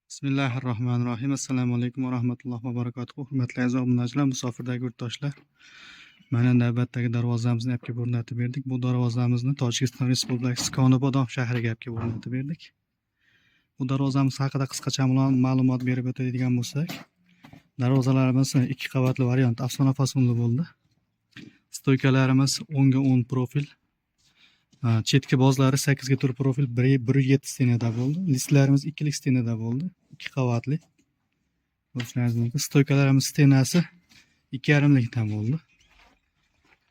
Bismillahirrohmanirrohim. Assalomu alaykum va rahmatullohi va barakatuh. Hurmatli aziz obunachilar, musofirdagi yurtdoshlar. Mana navbatdagi darvozamizni yapga o'rnatib berdik. Bu darvozamizni Tojikiston Respublikasi Konobodon shahriga yapga o'rnatib berdik. Bu darvozamiz haqida qisqacha ma'lumot berib o'tadigan bo'lsak, darvozalarimiz 2 qavatli variant afsona fasonli bo'ldi. Stoykalarimiz 10 ga 10 profil. Chetki bozlari 8 ga 4 profil 1.7 stenada bo'ldi. Listlarimiz 2lik stenada bo'ldi. 2 qavatli. Ko'rishingiz mumkin. Stoykalarimiz stenasi 2.5likdan bo'ldi.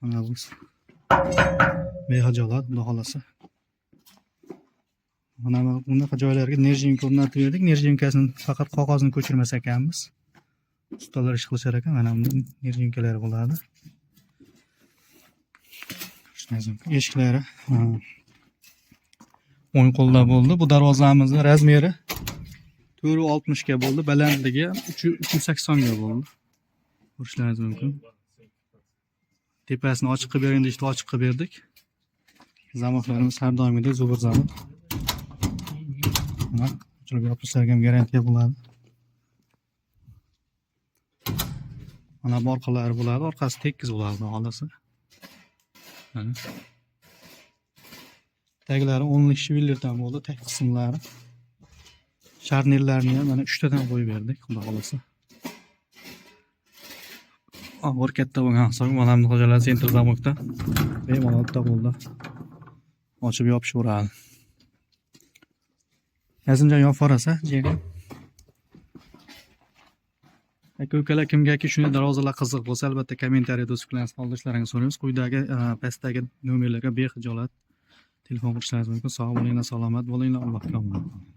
Mana bu behajolat, xudo xolasa. Mana bunaqa joylarga nerjinka o'rnatib berdik. Nerjinkasini faqat qog'ozni ko'chirmas ekanmiz. Ustalar ish qilishar ekan. Mana bunda nerjinkalar bo'ladi. Eshiklari o'ng qo'lda bo'ldi. Bu darvozamizning razmeri 4.60 ga bo'ldi, balandligi 380 ga bo'ldi. Ko'rishingiz mumkin. Tepasini ochiq qilib bering deyishdi, ochiq qilib berdik. Zamoqlarimiz har doimgidek zo'r zamoq. Mana ochilib yopishlarga ham garantiya bo'ladi. Mana bu orqalari bo'ladi, orqasi tekis bo'ladi, xolasi. Taglari 10lik shivillerdan bo'ldi, tag qismlari. Sharnirlarni ham mana 3 tadan qo'yib berdik, xudo xolasa. Og'ir katta bo'lgan hisob mana bu xo'jalar sentr zamokda bemalol bo'ldi. Ochib yopishaveradi. Yazincha yopib olsa, jega. Aka-ukalar kimgaki shunday darvozalar qiziq bo'lsa, albatta kommentariyada o'z fikrlaringizni qoldirishlaringizni so'raymiz. Quyidagi pastdagi nomerlarga behijolat telefon qilishlaringiz mumkin. Sog' bo'linglar, salomat bo'linglar, Allohga omonat.